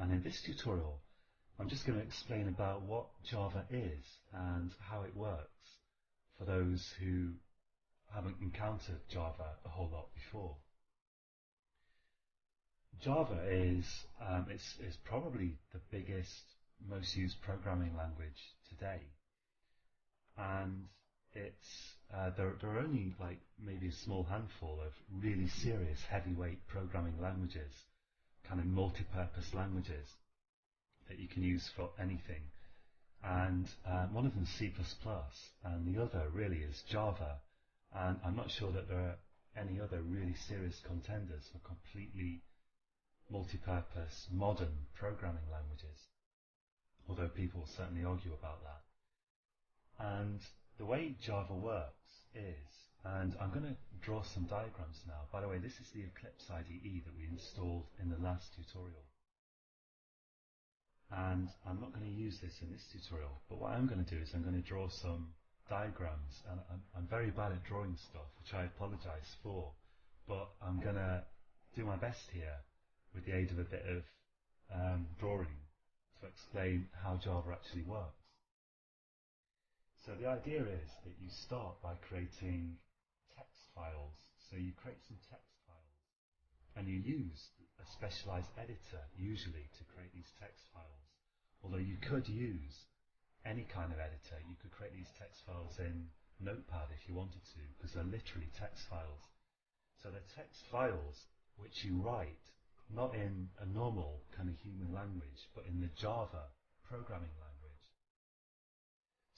and in this tutorial I'm just going to explain about what Java is and how it works for those who haven't encountered Java a whole lot before. Java is it's probably the biggest, most used programming language today, and it's there are only like maybe a small handful of really serious heavyweight programming languages, kind of multi-purpose languages that you can use for anything. And one of them is C++, and the other really is Java. And I'm not sure that there are any other really serious contenders for completely multi-purpose modern programming languages, although people certainly argue about that. And the way Java works is, and I'm going to draw some diagrams now. By the way, this is the Eclipse IDE that we installed in the last tutorial. And I'm not going to use this in this tutorial, but what I'm going to do is I'm going to draw some diagrams, and I'm very bad at drawing stuff, which I apologize for, but I'm going to do my best here with the aid of a bit of drawing to explain how Java actually works. So the idea is that you start by creating text files. So you create some text files, and you use a specialized editor usually to create these text files. Although you could use any kind of editor, you could create these text files in Notepad if you wanted to, because they're literally text files. So they're text files which you write not in a normal kind of human language, but in the Java programming language.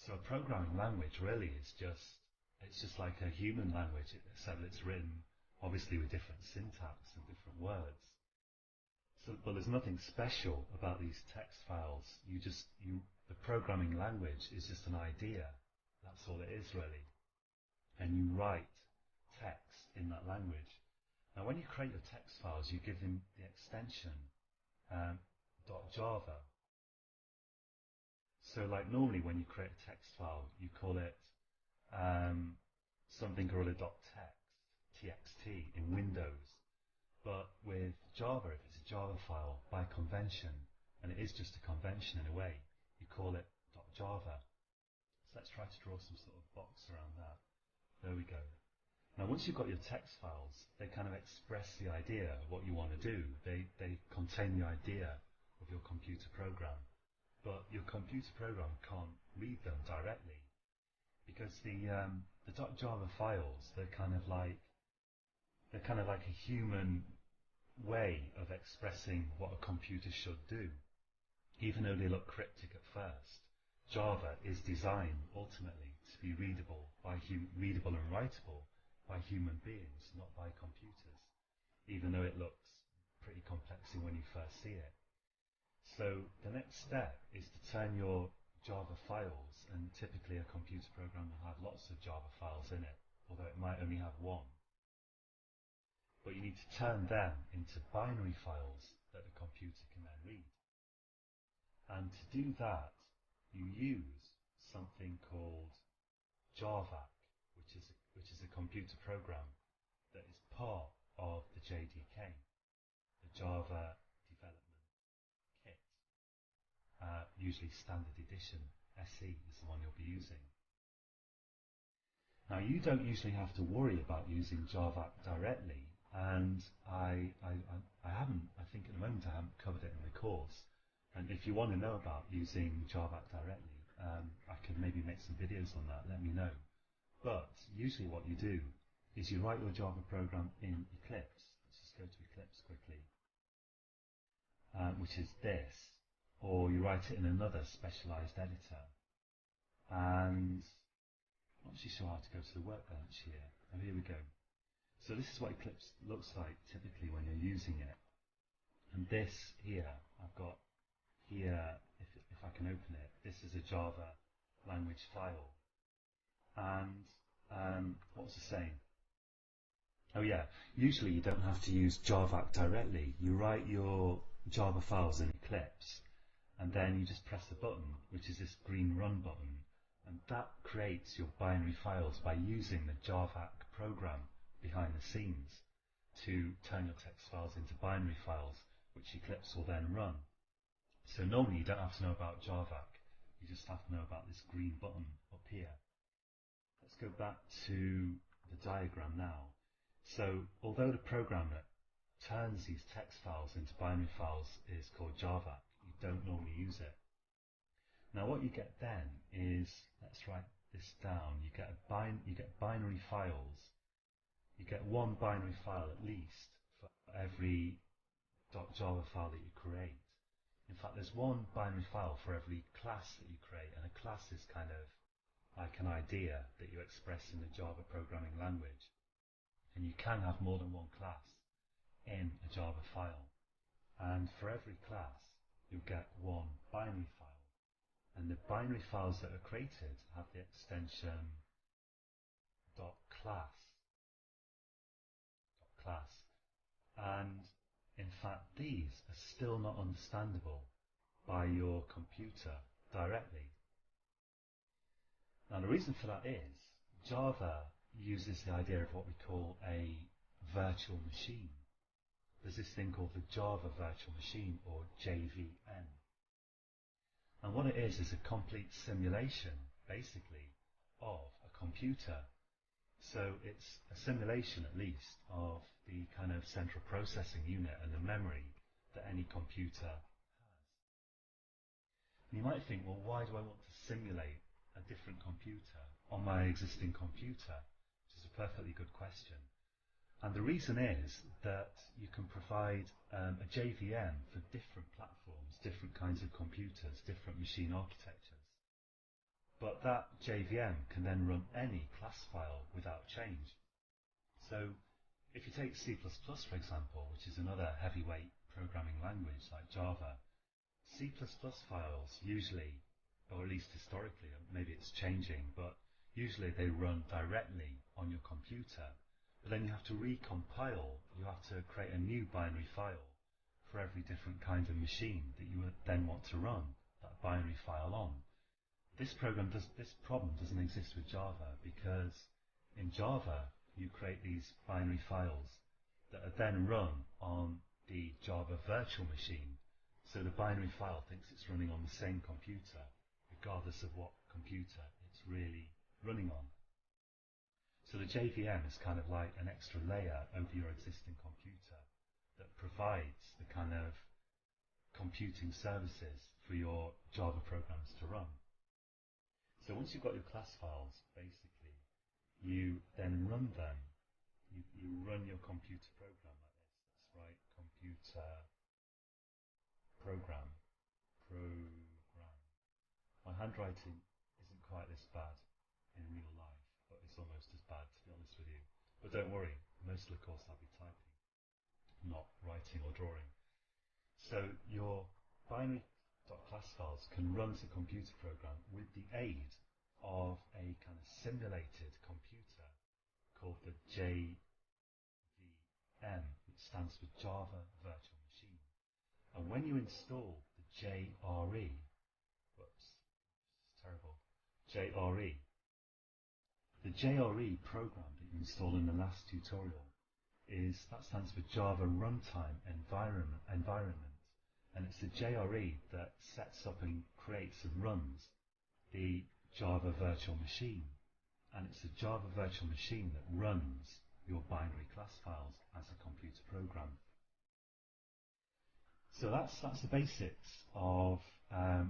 So a programming language really is just like a human language, except it's written obviously with different syntax and different words. So, but there's nothing special about these text files. The programming language is just an idea. That's all it is really. And you write text in that language. Now when you create your text files, you give them the extension .java. So like normally when you create a text file, you call it something or other .txt in Windows. But with Java, if it's a Java file, by convention, and it is just a convention in a way, you call it .java. So let's try to draw some sort of box around that. There we go. Now once you've got your text files, they kind of express the idea of what you want to do. They contain the idea of your computer program. But your computer program can't read them directly, because the .java files, they're kind of like a human way of expressing what a computer should do. Even though they look cryptic at first, Java is designed ultimately to be readable and writable by human beings, not by computers, even though it looks pretty complex when you first see it. So the next step is to turn your Java files, and typically a computer program will have lots of Java files in it, although it might only have one. But you need to turn them into binary files that the computer can then read. And to do that, you use something called JAVAC, which is a computer program that is part of the JDK, the Java Development Kit. Usually Standard Edition SE is the one you'll be using. Now you don't usually have to worry about using JAVAC directly, and I think at the moment I haven't covered it in the course. And if you want to know about using JAVAC directly, I could maybe make some videos on that, let me know. But usually what you do is you write your Java program in Eclipse. Let's just go to Eclipse quickly, which is this, or you write it in another specialized editor. And I'm not actually sure how to go to the workbench here. Oh, here we go. So this is what Eclipse looks like typically when you're using it. And this here, I've got here, if I can open it, this is a Java language file. And what was I saying? Oh yeah, usually you don't have to use JAVAC directly. You write your Java files in Eclipse, and then you just press the button, which is this green run button, and that creates your binary files by using the JAVAC program behind the scenes to turn your text files into binary files, which Eclipse will then run. So normally you don't have to know about JAVA, you just have to know about this green button up here. Let's go back to the diagram now. So although the program that turns these text files into binary files is called JAVA, you don't normally use it. Now what you get then is, let's write this down, you get binary files. You get one binary file at least for every .java file that you create. In fact, there's one binary file for every class that you create, and a class is kind of like an idea that you express in the Java programming language. And you can have more than one class in a Java file. And for every class, you'll get one binary file. And the binary files that are created have the extension .class. And in fact, these are still not understandable by your computer directly. Now the reason for that is Java uses the idea of what we call a virtual machine. There's this thing called the Java Virtual Machine, or JVM. And what it is a complete simulation, basically, of a computer. So it's a simulation, at least, of the kind of central processing unit and the memory that any computer has. And you might think, well, why do I want to simulate a different computer on my existing computer? Which is a perfectly good question. And the reason is that you can provide a JVM for different platforms, different kinds of computers, different machine architectures. But that JVM can then run any class file without change. So if you take C++, for example, which is another heavyweight programming language like Java, C++ files usually, or at least historically, maybe it's changing, but usually they run directly on your computer. But then you have to recompile, you have to create a new binary file for every different kind of machine that you would then want to run that binary file on. This problem doesn't exist with Java, because in Java you create these binary files that are then run on the Java virtual machine. So the binary file thinks it's running on the same computer, regardless of what computer it's really running on. So the JVM is kind of like an extra layer over your existing computer that provides the kind of computing services for your Java programs to run. So once you've got your class files, basically, you then run them. You run your computer program like this. That's right, computer program. My handwriting isn't quite this bad in real life, but it's almost as bad, to be honest with you. But don't worry, most of the course I'll be typing, not writing or drawing. So your binary.class files can run as a computer program with the aid of a kind of simulated computer called the JVM, which stands for Java Virtual Machine. And when you install the JRE, the JRE program that you installed in the last tutorial that stands for Java Runtime Environment. And it's the JRE that sets up and creates and runs the Java Virtual Machine. And it's the Java Virtual Machine that runs your binary class files as a computer program. So that's the basics of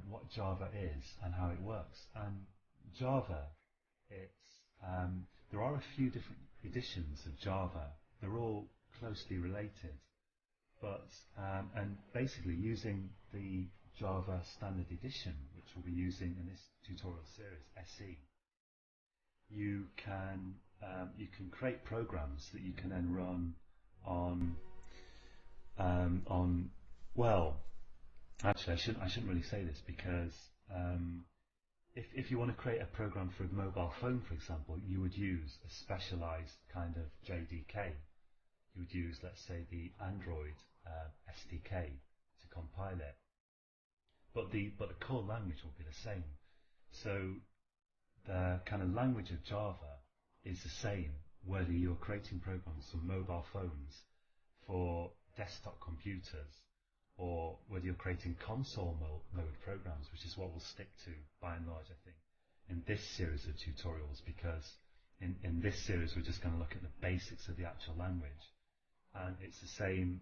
what Java is and how it works. And Java, there are a few different editions of Java. They're all closely related, but and basically using the Java Standard Edition, which we'll be using in this tutorial series, SE, you can create programs that you can then run on. Well, actually, I shouldn't really say this, because if you want to create a program for a mobile phone, for example, you would use a specialized kind of JDK. You would use, let's say, the Android SDK to compile it. But the core language will be the same. So the kind of language of Java is the same whether you're creating programs for mobile phones, for desktop computers, or whether you're creating console mode programs, which is what we'll stick to by and large, I think, in this series of tutorials, because in this series we're just going to look at the basics of the actual language. And it's the same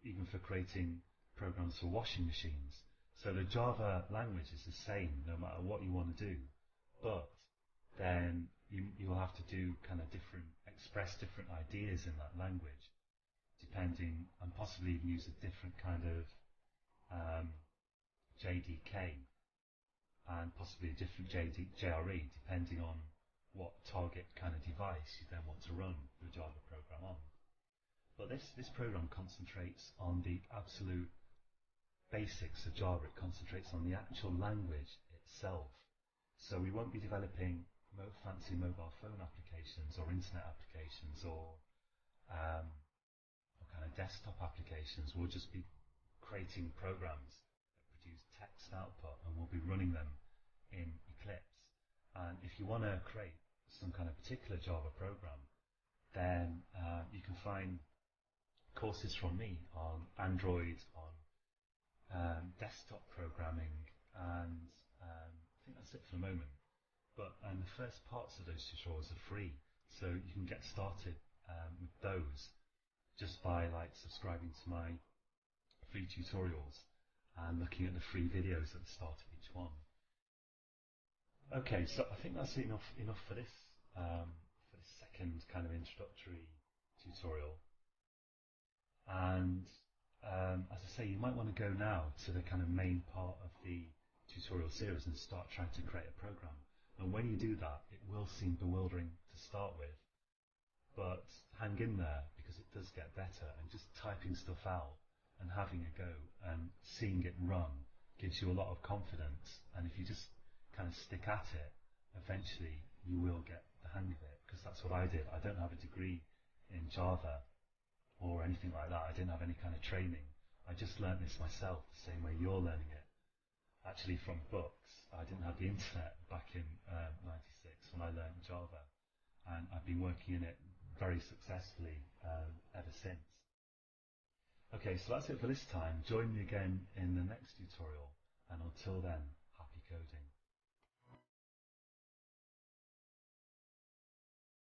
even for creating programs for washing machines. So the Java language is the same no matter what you want to do, but then you'll have to do kind of express different ideas in that language, depending, and possibly even use a different kind of JDK and possibly a different JRE, depending on what target kind of device you then want to run the Java program on. But this program concentrates on the absolute basics of Java. It concentrates on the actual language itself. So we won't be developing fancy mobile phone applications or internet applications or kind of desktop applications. We'll just be creating programs that produce text output, and we'll be running them in Eclipse. And if you want to create some kind of particular Java program, then you can find courses from me on Android, on desktop programming, and I think that's it for the moment. But the first parts of those tutorials are free, so you can get started with those just by subscribing to my free tutorials and looking at the free videos at the start of each one. Okay, so I think that's enough for this second kind of introductory tutorial. And as I say, you might want to go now to the kind of main part of the tutorial series and start trying to create a program. And when you do that, it will seem bewildering to start with, but hang in there, because it does get better, and just typing stuff out and having a go and seeing it run gives you a lot of confidence. And if you just kind of stick at it, eventually you will get the hang of it, because that's what I did. I don't have a degree in Java or anything like that. I didn't have any kind of training. I just learned this myself, the same way you're learning it, actually from books. I didn't have the internet back in '96 when I learned Java, and I've been working in it very successfully ever since. Okay, so that's it for this time. Join me again in the next tutorial, and until then, happy coding.